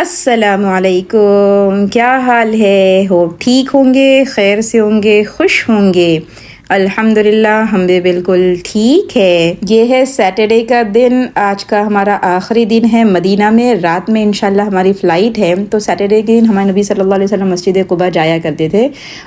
अस्सलामुअलैकुम, क्या हाल है? हो ठीक होंगे, खैर से होंगे, खुश होंगे। अल्हम्दुलिल्लाह हम भी बिल्कुल ठीक है। ये है सैटरडे का दिन, आज का हमारा आखिरी दिन है मदीना में। रात में इंशाल्लाह हमारी फ़्लाइट है। तो सैटरडे के दिन हमारे नबी सल्लल्लाहु अलैहि वसल्लम मस्जिद कुबा जाया करते थे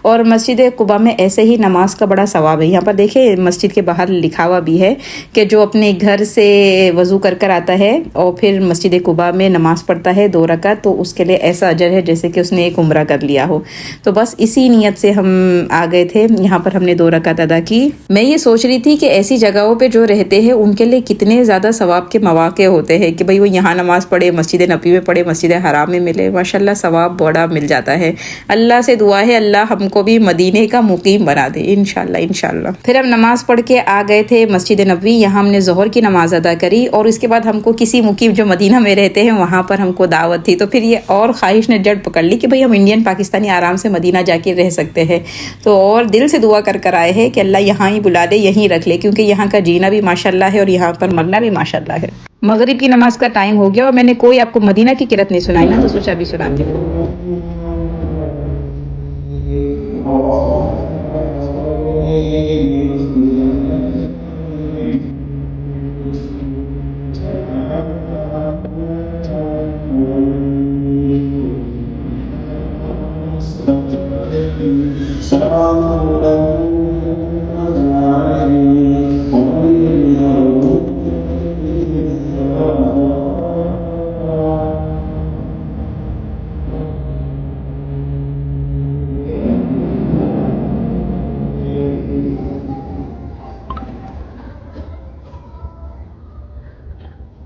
और मस्जिद कुबा में ऐसे ही नमाज का बड़ा सवाब है। यहाँ पर देखें मस्जिद के बाहर लिखा हुआ भी है कि जो अपने घर से वज़ू कर कर आता है और फिर मस्जिद कुबा में नमाज़ पढ़ता है 2 रकात, तो उसके लिए ऐसा अजर है जैसे कि उसने एक उम्रा कर लिया हो। तो बस इसी नीयत से हम आ गए थे। यहाँ पर हमने 2 रकात अदा की। मैं ये सोच रही थी कि ऐसी जगहों पे जो रहते हैं उनके लिए कितने ज़्यादा सवाब के मौके होते हैं कि भाई वो यहाँ नमाज़ पढ़े, मस्जिद नबी में पढ़े, मस्जिद हराम में मिले। माशाल्लाह सवाब बड़ा मिल जाता है। अल्लाह से दुआ है अल्लाह हमको भी मदीने का मुकीम बना दे इंशाल्लाह इंशाल्लाह। फिर हम नमाज़ पढ़ के आ गए थे मस्जिद नबी। यहाँ हमने ज़ोहर की नमाज़ अदा करी और इसके बाद हमको किसी मुकीम जो मदीना में रहते हैं वहाँ पर हमको दावत थी। तो फिर ये और ख्वाहिश ने जड़ पकड़ ली कि भाई हम इंडियन पाकिस्तानी आराम से मदीना जाके रह सकते हैं। तो और दिल से दुआ कर आए हैं कि अल्लाह यहाँ ही बुला दे, यहीं रख ले, क्योंकि यहाँ का जीना भी माशाल्लाह है और यहाँ पर मरना भी माशाल्लाह है। मगरिब की नमाज का टाइम हो गया और मैंने कोई आपको मदीना की किरत नहीं सुनाई ना, तो सोचा अभी सुनाती हूँ।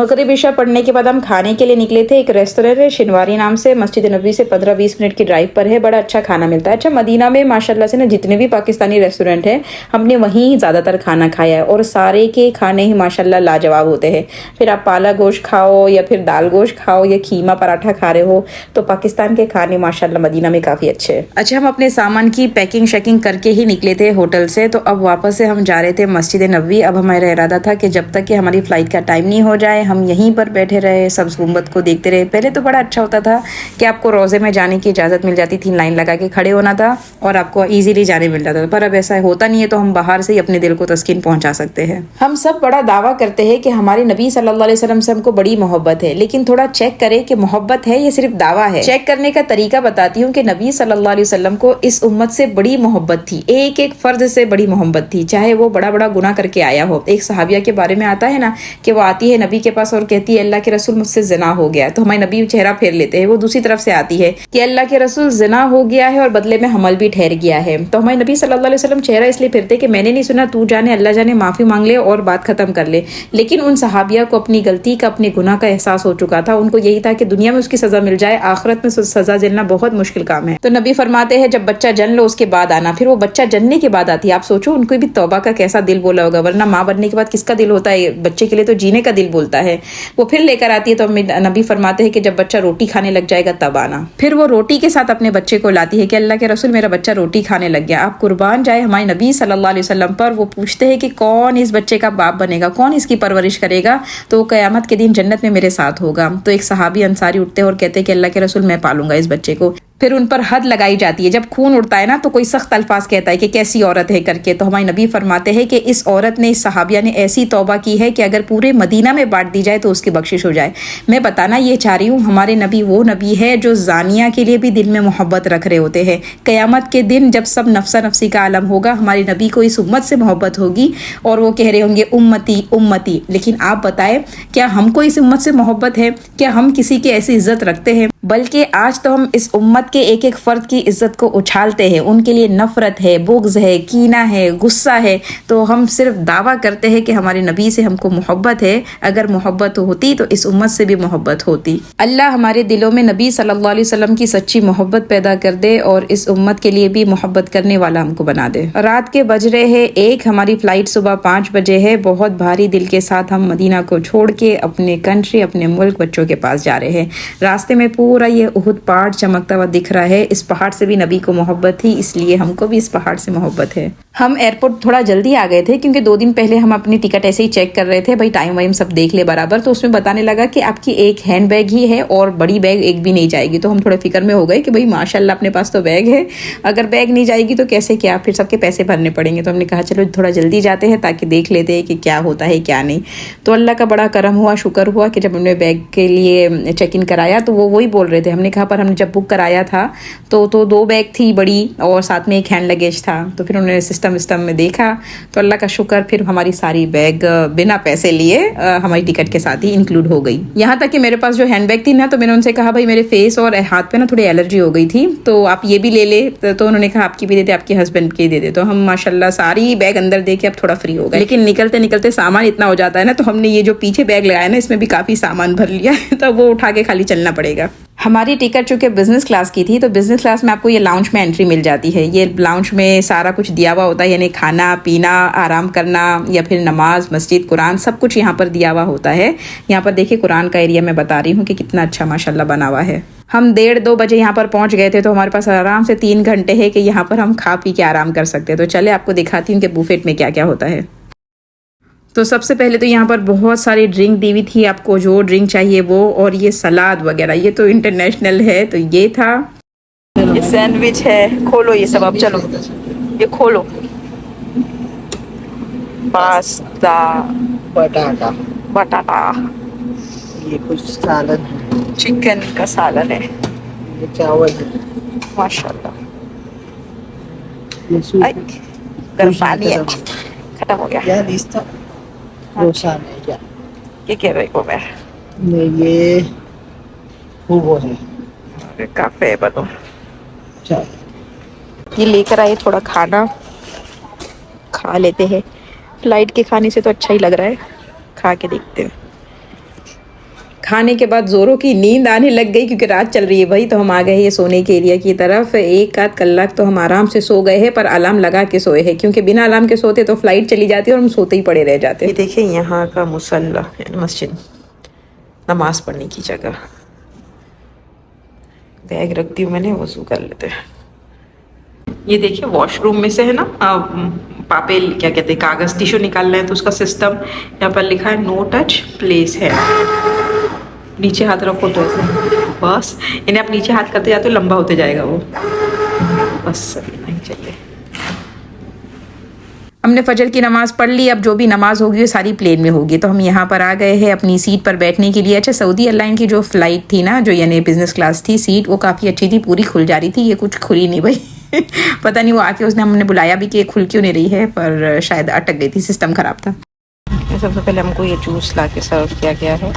मगरिब इशा पढ़ने के बाद हम खाने के लिए निकले थे। एक रेस्टोरेंट है शिनवारी नाम से, मस्जिद नबी से 15-20 मिनट की ड्राइव पर है। बड़ा अच्छा खाना मिलता है। अच्छा मदीना में माशाल्लाह से ना जितने भी पाकिस्तानी रेस्टोरेंट हैं हमने वहीं ज़्यादातर खाना खाया है और सारे के खाने ही माशाल्लाह लाजवाब होते हैं। फिर आप पाला गोश्त खाओ या फिर दाल गोश्त खाओ या कीमा पराठा खा रहे हो, तो पाकिस्तान के खाने माशाल्लाह मदीना में काफ़ी अच्छे हैं। अच्छा हम अपने सामान की पैकिंग शैकिंग करके ही निकले थे होटल से। तो अब वापस से हम जा रहे थे मस्जिद नबी। अब हमारा इरादा था कि जब तक कि हमारी फ़्लाइट का टाइम नहीं हो जाए हम यहीं पर बैठे रहे, सब्ज़ गुंबद को देखते रहे। पहले तो बड़ा अच्छा होता था कि आपको रोज़े में जाने की इजाज़त मिल जाती थी, लाइन लगा के खड़े होना था और आपको इजीली जाने मिल जाता था, पर अब ऐसा होता नहीं है। तो हम बाहर से ही अपने दिल को तस्कीन पहुंचा सकते हैं। हम सब बड़ा दावा करते हैं कि हमारे नबी सल्लल्लाहु अलैहि वसल्लम से हमको बड़ी मोहब्बत है, लेकिन थोड़ा चेक करें कि मोहब्बत है या सिर्फ दावा है। चेक करने का तरीका बताती हूँ कि नबी सल्लल्लाहु अलैहि वसल्लम को इस उम्मत से बड़ी मोहब्बत थी, एक एक फर्द से बड़ी मोहब्बत थी, चाहे वो बड़ा बड़ा गुनाह करके आया हो। एक सहाबिया के बारे में आता है ना कि वो आती है नबी के पास और कहती है अल्लाह के रसूल मुझसे ज़िना हो गया। तो हमारे नबी चेहरा फेर लेते हैं। वो दूसरी तरफ से आती है कि अल्लाह के रसूल ज़िना हो गया है और बदले में हमल भी ठहर गया है। तो हमारे नबी सल्लल्लाहु अलैहि वसल्लम चेहरा इसलिए फिरते कि मैंने नहीं सुना, तू जाने, अल्लाह जाने, माफ़ी मांग ले और बात खत्म कर ले। लेकिन उन सहाबिया को अपनी गलती का, अपने गुनाह का एहसास हो चुका था। उनको यही था कि दुनिया में उसकी सज़ा मिल जाए, आखिरत में सज़ा झेलना बहुत मुश्किल काम है। तो नबी फरमाते हैं जब बच्चा जन लो उसके बाद आना। फिर वो बच्चा जनने के बाद आती है। आप सोचो उनको भी तौबा का कैसा दिल बोला होगा, वरना माँ बनने के बाद किसका दिल होता है? बच्चे के लिए तो जीने का दिल बोलता है। वो फिर लेकर आती है। तो नबी फरमाते हैं कि जब बच्चा रोटी खाने लग जाएगा तब आना। फिर वो रोटी के साथ अपने बच्चे को लाती है कि अल्लाह के रसूल मेरा बच्चा रोटी खाने लग गया। आप कुर्बान जाए हमारे नबी सल्लल्लाहु अलैहि वसल्लम पर। वो पूछते हैं कि कौन इस बच्चे का बाप बनेगा, कौन इसकी परवरिश करेगा? तो क़यामत के दिन जन्नत में मेरे साथ होगा। तो एक सहाबी अंसारी उठते हैं और कहते हैं कि अल्लाह के रसूल मैं पालूंगा इस बच्चे को। फिर उन पर हद लगाई जाती है। जब खून उड़ता है ना तो कोई सख्त अल्फाज कहता है कि कैसी औरत है करके। तो हमारे नबी फरमाते हैं कि इस औरत ने, इस सहाबिया ने ऐसी तौबा की है कि अगर पूरे मदीना में बांट दी जाए तो उसकी बख्शिश हो जाए। मैं बताना ये चाह रही हूँ हमारे नबी वो नबी है जो जानिया के लिए भी दिल में मोहब्बत रख रहे होते हैं। क़यामत के दिन जब सब नफ्सा नफ्सी का आलम होगा, हमारे नबी को इस उम्मत से मोहब्बत होगी और वो कह रहे होंगे उम्मती उम्मती। लेकिन आप बताएं क्या हमको इस उम्मत से मोहब्बत है? क्या हम किसी की ऐसी इज्जत रखते हैं? बल्कि आज तो हम इस उम्मत के एक एक फ़र्द की इज़्ज़त को उछालते हैं, उनके लिए नफ़रत है, बुग़्ज़ है, कीना है, गुस्सा है। तो हम सिर्फ दावा करते हैं कि हमारे नबी से हमको मोहब्बत है। अगर मोहब्बत होती तो इस उम्मत से भी मोहब्बत होती। अल्लाह हमारे दिलों में नबी सल्लल्लाहु अलैहि वसल्लम की सच्ची मोहब्बत पैदा कर दे और इस उम्मत के लिए भी मोहब्बत करने वाला हमको बना दे। रात के बज रहे हैं 1, हमारी फ़्लाइट सुबह 5 बजे है। बहुत भारी दिल के साथ हम मदीना को छोड़ के अपने कंट्री, अपने मुल्क, बच्चों के पास जा रहे हैं। रास्ते में पूरा ये उहुद पहाड़ चमकता हुआ दिख रहा है। इस पहाड़ से भी नबी को मोहब्बत थी, इसलिए हमको भी इस पहाड़ से मोहब्बत है। हम एयरपोर्ट थोड़ा जल्दी आ गए थे क्योंकि 2 दिन पहले हम अपनी टिकट ऐसे ही चेक कर रहे थे, भाई टाइम वाइम सब देख ले बराबर। तो उसमें बताने लगा कि आपकी एक हैंड बैग ही है और बड़ी बैग एक भी नहीं जाएगी। तो हम थोड़े फिक्र में हो गए कि भाई माशाल्लाह अपने पास तो बैग है, अगर बैग नहीं जाएगी तो कैसे क्या, फिर सबके पैसे भरने पड़ेंगे। तो हमने कहा चलो थोड़ा जल्दी जाते हैं ताकि देख लेते हैं कि क्या होता है क्या नहीं। तो अल्लाह का बड़ा करम हुआ, शुक्र हुआ कि जब हमने बैग के लिए चेक इन कराया तो वो वही बोल रहे थे। हमने कहा पर हमने जब बुक कराया था तो 2 बैग थी बड़ी और साथ में एक हैंड लगेज था। तो फिर उन्होंने सिस्टम में देखा तो अल्लाह का शुक्र, फिर हमारी सारी बैग बिना पैसे लिए हमारी टिकट के साथ ही इंक्लूड हो गई। यहाँ तक कि मेरे पास जो हैंड बैग थी ना, तो मैंने उनसे कहा भाई मेरे फेस और हाथ पे ना थोड़ी एलर्जी हो गई थी, तो आप ये भी ले ले। तो उन्होंने कहा आपकी भी दे दे, आपके हस्बैंड की दे दे। तो हम माशाल्लाह सारी बैग अंदर दे के अब थोड़ा फ्री हो गए। लेकिन निकलते निकलते सामान इतना हो जाता है ना, तो हमने ये जो पीछे बैग लगाया ना, इसमें भी काफ़ी सामान भर लिया है, तो वो उठा के खाली चलना पड़ेगा। हमारी टिकट चूँकि बिज़नेस क्लास की थी, तो बिज़नेस क्लास में आपको ये लाउंज में एंट्री मिल जाती है। ये लाउंज में सारा कुछ दिया हुआ होता है, यानी खाना पीना, आराम करना या फिर नमाज, मस्जिद, कुरान, सब कुछ यहाँ पर दिया हुआ होता है। यहाँ पर देखिए कुरान का एरिया मैं बता रही हूँ कि कितना अच्छा माशाल्लाह बना हुआ है। हम 1:30-2 बजे यहाँ पर पहुँच गए थे, तो हमारे पास आराम से 3 घंटे है कि यहाँ पर हम खा पी के आराम कर सकते हैं। तो चले आपको दिखाती हूँ कि बुफेट में क्या क्या होता है। तो सबसे पहले तो यहाँ पर बहुत सारी ड्रिंक दी हुई थी, आपको जो ड्रिंक चाहिए वो, और ये सलाद वगैरह, ये तो इंटरनेशनल है। तो ये था, ये सैंडविच है, खोलो ये सब, अब चलो ये खोलो। पास्ता, बटाटा, ये कुछ सालन है, चिकन का सालन है, ये चावल है, माशाल्लाह। ये सूप आई, है, गर्म पानी है, खत्म हो गया। क्या लिस्टा रोसान है क्या? ये कह रही हूँ मैं, ये हुगो है। काफे बनो। चल ये लेकर आए थोड़ा खाना, खा लेते हैं। फ्लाइट के खाने से तो अच्छा ही लग रहा है, खा के देखते हैं। खाने के बाद ज़ोरों की नींद आने लग गई क्योंकि रात चल रही है भाई। तो हम आ गए ये सोने के एरिया की तरफ। 1 आध कलाक तो हम आराम से सो गए हैं, पर अलार्म लगा के सोए हैं क्योंकि बिना अलार्म के सोते तो फ्लाइट चली जाती है और हम सोते ही पड़े रह जाते। ये देखिए यहाँ का मुसल्ला, मस्जिद, नमाज पढ़ने की जगह। बैग रखती हूँ मैंने, वज़ू कर लेते हैं। ये देखिए वॉशरूम में से है ना, पापे क्या कहते हैं, कागज़ टिश्यू निकालना है तो उसका सिस्टम यहाँ पर लिखा है नो टच प्लेस है। नीचे हाथ रखो तो ऐसे, बस इन्हें आप नीचे हाथ करते जाते हो लंबा होते जाएगा वो, बस अभी नहीं चाहिए। हमने फजर की नमाज़ पढ़ ली। अब जो भी नमाज़ होगी वो सारी प्लेन में होगी। तो हम यहाँ पर आ गए हैं अपनी सीट पर बैठने के लिए। अच्छा, सऊदी एयरलाइन की जो फ़्लाइट थी ना, जो यानी बिज़नेस क्लास थी, सीट वो काफ़ी अच्छी थी, पूरी खुल जा रही थी। ये कुछ खुली नहीं भाई पता नहीं वो आके उसने, हमने बुलाया भी कि ये खुल क्यों नहीं रही है, पर शायद अटक गई थी, सिस्टम ख़राब था। सबसे पहले हमको ये जूस ला के सर्व किया गया है,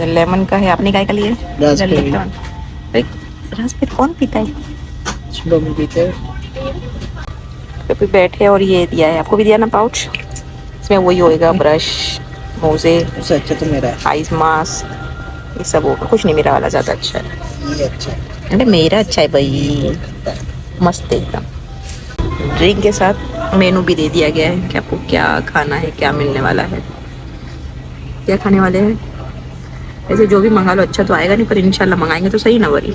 लेमन का है। आपने क्या लिए? रास्पबेरी। रास्पबेरी कौन पीता है? सुबह पीते हैं। तो बैठे और ये दिया है, आपको भी दिया ना पाउच, इसमें वही होएगा, ब्रश, मोजे, उससे अच्छा तो मेरा है, आइस मास्क, ये सब होगा। कुछ नहीं, मेरा वाला ज़्यादा अच्छा है। ये अच्छा है, अरे मेरा अच्छा है भाई, मस्त एकदम। ड्रिंक के साथ मेनू भी दे दिया गया है कि आपको क्या खाना है, क्या मिलने वाला है, क्या खाने वाले हैं। ऐसे जो भी मंगा लो अच्छा तो आएगा नहीं, पर इंशाल्लाह मंगाएंगे तो सही ना वरी।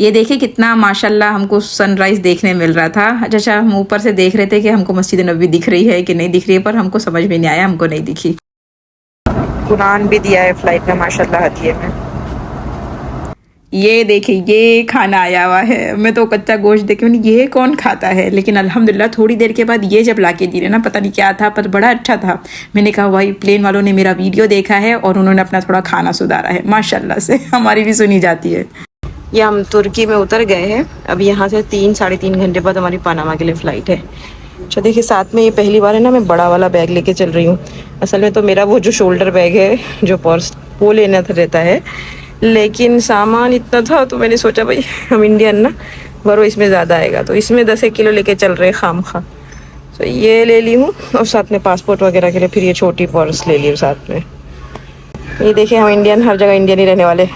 ये देखिए कितना माशाल्लाह हमको सनराइज़ देखने मिल रहा था। अच्छा, हम ऊपर से देख रहे थे कि हमको मस्जिद नबी दिख रही है कि नहीं दिख रही है, पर हमको समझ में नहीं आया, हमको नहीं दिखी। कुरान भी दिया है फ्लाइट में माशाल्लाह हदिये में। ये देखिए ये खाना आया हुआ है। मैं तो कच्चा गोश्त देख के ये कौन खाता है, लेकिन अल्हम्दुलिल्लाह थोड़ी देर के बाद ये जब लाके दी ना, पता नहीं क्या था पर बड़ा अच्छा था। मैंने कहा भाई प्लेन वालों ने मेरा वीडियो देखा है और उन्होंने अपना थोड़ा खाना सुधारा है, माशाल्लाह से हमारी भी सुनी जाती है। ये हम तुर्की में उतर गए हैं। अब यहाँ से 3-3.5 घंटे बाद हमारी पनामा के लिए फ़्लाइट है। अच्छा देखिए, साथ में ये पहली बार है ना मैं बड़ा वाला बैग लेके चल रही हूँ। असल में तो मेरा वो जो शोल्डर बैग है, जो पर्स, वो लेना रहता है, लेकिन सामान इतना था तो मैंने सोचा भाई हम इंडियन ना, बरो इसमें ज़्यादा आएगा, तो इसमें 10 किलो लेके चल रहे खाम खा। तो ये ले ली हूँ और साथ में पासपोर्ट वगैरह के लिए फिर ये छोटी पर्स ले ली हूँ साथ में। ये देखिए हम इंडियन, हर जगह इंडियन ही रहने वाले।